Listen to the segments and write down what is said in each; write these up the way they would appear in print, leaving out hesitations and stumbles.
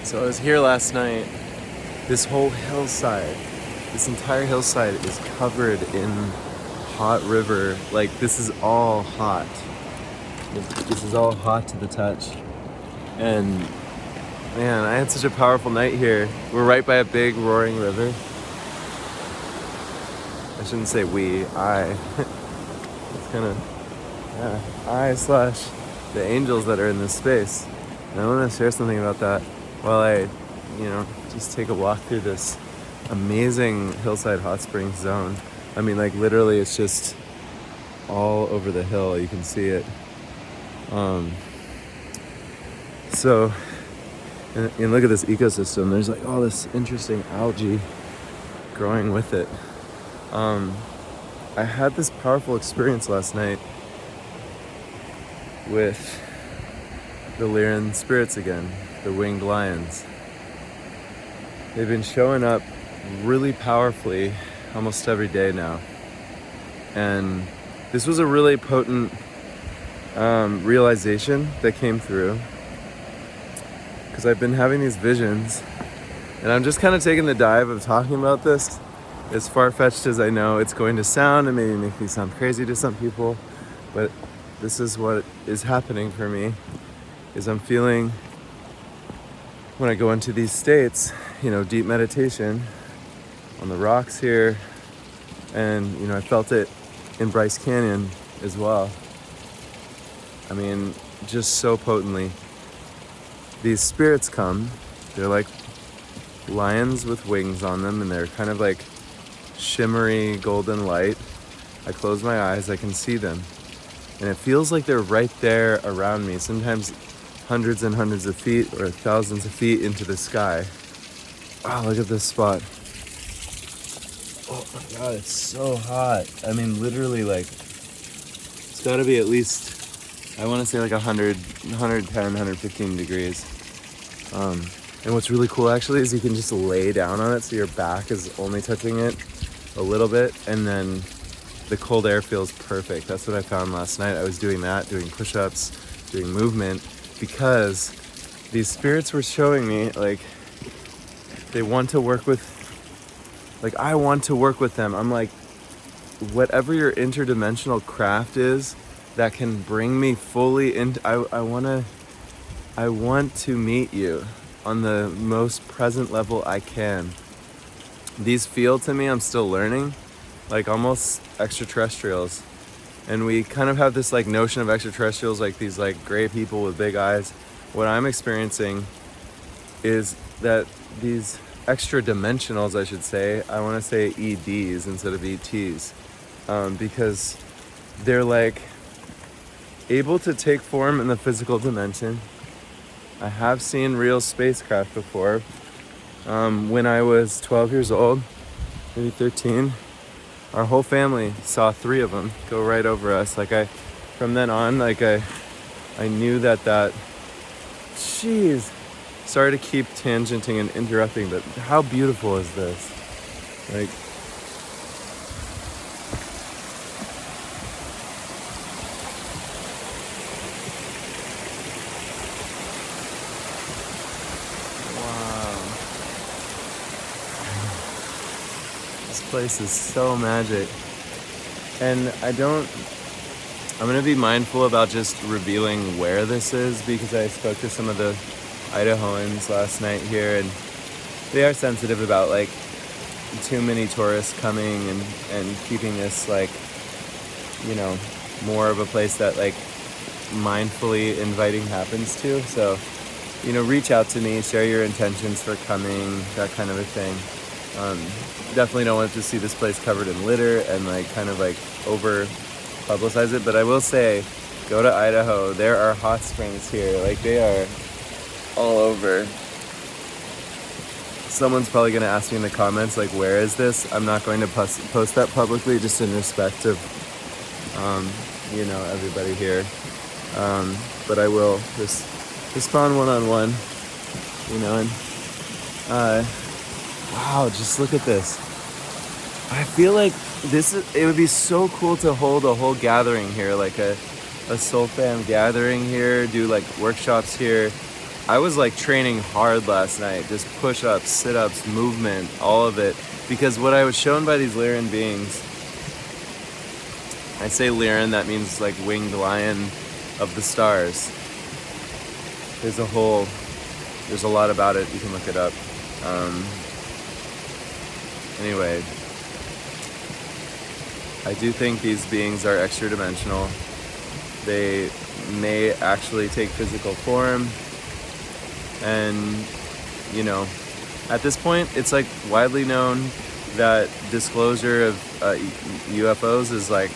So I was here last night. This whole hillside, this entire hillside is covered in hot river. Like, this is all hot. This is all hot to the touch. And man, I had such a powerful night here. We're right by a big roaring river. I shouldn't say we, I. It's kind of, yeah, I slash the angels that are in this space. And I want to share something about that while I, just take a walk through this amazing hillside Hotsprings zone. I mean, like, literally, it's just all over the hill. You can see it. So, and look at this ecosystem. There's like all this interesting algae growing with it. I had this powerful experience last night with the Lyran spirits again, the winged lions. They've been showing up really powerfully almost every day now. And this was a really potent realization that came through, because I've been having these visions, and I'm just kind of taking the dive of talking about this. As far-fetched as I know it's going to sound, and maybe make me sound crazy to some people, but this is what is happening for me, is I'm feeling, when I go into these states, deep meditation on the rocks here, and I felt it in Bryce Canyon as well. I mean, just so potently. These spirits come, they're like lions with wings on them, and they're kind of like shimmery golden light. I close my eyes, I can see them, and it feels like they're right there around me, sometimes hundreds and hundreds of feet or thousands of feet into the sky. Wow, look at this spot. Oh my god, it's so hot. I mean, literally, like, it's gotta be at least, I want to say like 100, 110, 115 degrees. And what's really cool actually is you can just lay down on it, so your back is only touching it a little bit, and then the cold air feels perfect. That's what I found last night. I was doing that, doing push-ups, doing movement, because these spirits were showing me, like, they want to work with, like, I want to work with them. I'm like, whatever your interdimensional craft is that can bring me fully into, I want to meet you on the most present level I can. These feel to me, I'm still learning, like almost extraterrestrials. And we kind of have this like notion of extraterrestrials, like these like gray people with big eyes. What I'm experiencing is that these extra dimensionals, I should say, I want to say EDs instead of ETs, because they're like able to take form in the physical dimension. I have seen real spacecraft before. When I was 12 years old, maybe 13, our whole family saw 3 of them go right over us. Like, from then on, like, I knew that, jeez, sorry to keep tangenting and interrupting, but how beautiful is this? Like, place is so magic. And I'm going to be mindful about just revealing where this is, because I spoke to some of the Idahoans last night here, and they are sensitive about like too many tourists coming and keeping this like, more of a place that like mindfully inviting happens to. So, reach out to me, share your intentions for coming, that kind of a thing. Definitely don't want to see this place covered in litter and like kind of like over publicize it, but I will say, go to Idaho. There are hot springs here. Like, they are all over. Someone's probably going to ask me in the comments, like, where is this? I'm not going to post that publicly, just in respect of, everybody here. But I will just respond one-on-one, and, wow, just look at this. I feel like it would be so cool to hold a whole gathering here, like a soul fam gathering here, do like workshops here, I was like training hard last night, just push-ups, sit-ups, movement, all of it, because what I was shown by these Lyran beings, I say Lyran, that means like winged lion of the stars. There's a lot about it, you can look it up. Anyway, I do think these beings are extra dimensional. They may actually take physical form, and you know, at this point it's like widely known that disclosure of UFOs is like,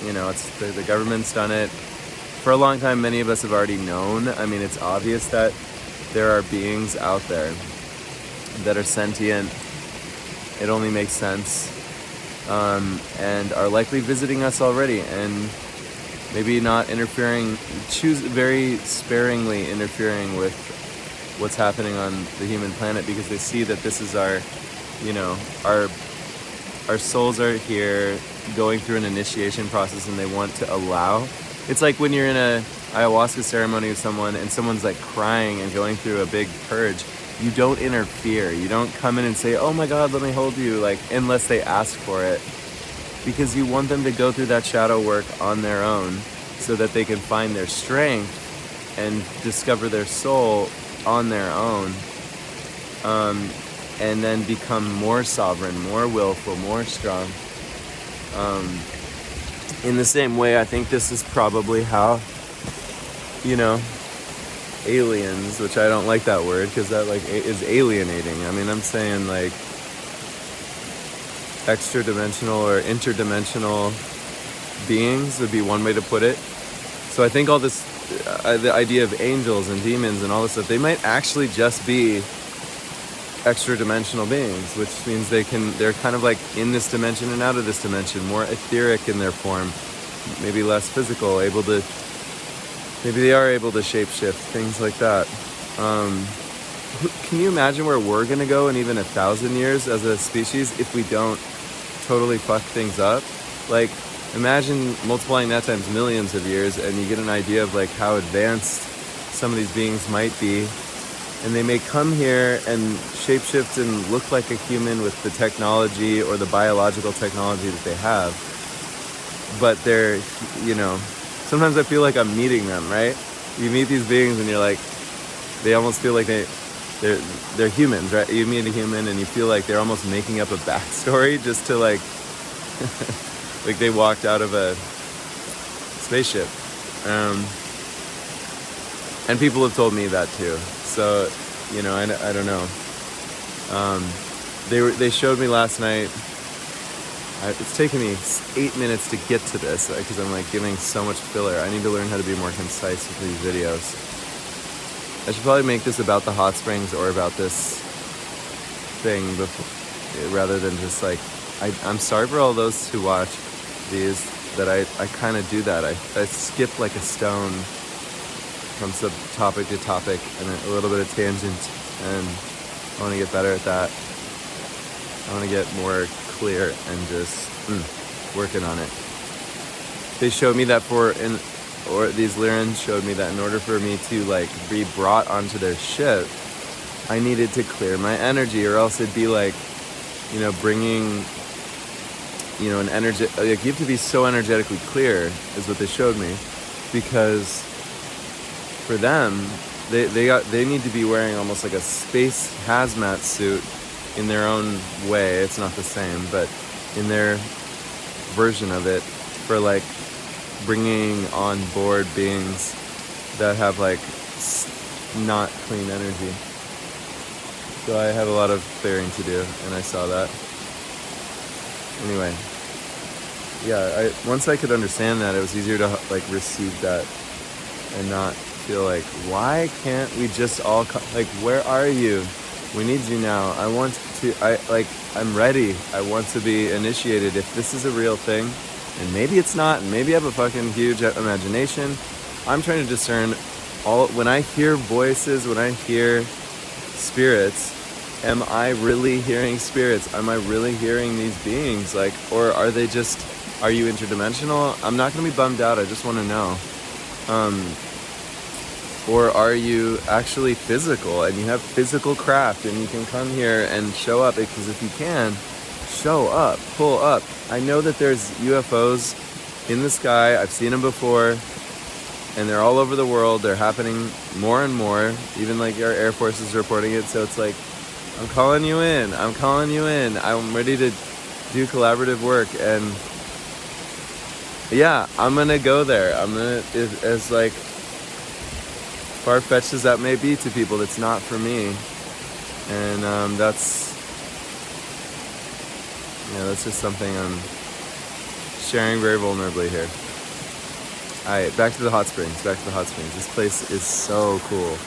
you know, it's the government's done it for a long time. Many of us have already known. I mean, it's obvious that there are beings out there that are sentient. It only makes sense, and are likely visiting us already, and maybe not interfering, very sparingly interfering with what's happening on the human planet, because they see that this is our, you know, our souls are here going through an initiation process, and they want to allow. It's like when you're in a ayahuasca ceremony with someone and someone's like crying and going through a big purge. You don't interfere. You don't come in and say, oh my God, let me hold you, like, unless they ask for it, because you want them to go through that shadow work on their own so that they can find their strength and discover their soul on their own, and then become more sovereign, more willful, more strong. In the same way, I think this is probably how, you know, aliens, which I don't like that word because that like is alienating. I mean, I'm saying like extra dimensional or interdimensional beings would be one way to put it. So I think all this, the idea of angels and demons and all this stuff, they might actually just be extra dimensional beings, which means they're kind of like in this dimension and out of this dimension, more etheric in their form, maybe less physical, maybe they are able to shapeshift, things like that. Can you imagine where we're going to go in even 1,000 years as a species if we don't totally fuck things up? Like, imagine multiplying that times millions of years, and you get an idea of like how advanced some of these beings might be. And they may come here and shapeshift and look like a human with the technology or the biological technology that they have. But they're, you know, sometimes I feel like I'm meeting them, right? You meet these beings and you're like, they almost feel like they're humans, right? You meet a human and you feel like they're almost making up a backstory just to like, like they walked out of a spaceship. And people have told me that too. So, you know, I don't know. They showed me last night. It's taken me 8 minutes to get to this because I'm like giving so much filler. I need to learn how to be more concise with these videos. I should probably make this about the Hotsprings or about this thing before, rather than just like, I'm sorry for all those who watch these, that I kind of do that. I skip like a stone from topic to topic and a little bit of tangent, and I want to get better at that. I want to get more clear and just working on it. They showed me that these Lyran showed me that in order for me to like be brought onto their ship, I needed to clear my energy, or else it'd be like, you know, bringing, you know, an energy, like you have to be so energetically clear is what they showed me, because for them, they need to be wearing almost like a space hazmat suit in their own way. It's not the same, but in their version of it, for like bringing on board beings that have like not clean energy. So I have a lot of clearing to do, and I saw that. Anyway, yeah, once I could understand that, it was easier to like receive that and not feel like, why can't we just all like, where are you? We need you now. I'm ready. I want to be initiated. If this is a real thing, and maybe it's not, and maybe I have a fucking huge imagination, I'm trying to discern when I hear voices, when I hear spirits, am I really hearing spirits? Am I really hearing these beings? Like, or are you interdimensional? I'm not going to be bummed out. I just want to know. Or are you actually physical and you have physical craft and you can come here and show up? Because if you can, show up, pull up. I know that there's UFOs in the sky. I've seen them before and they're all over the world. They're happening more and more. Even like our Air Force is reporting it. So it's like, I'm calling you in. I'm calling you in. I'm ready to do collaborative work. And yeah, I'm going to go there. I'm going to, as like far-fetched as that may be to people, that's not for me. And that's just something I'm sharing very vulnerably here. All right, back to the hot springs. This place is so cool.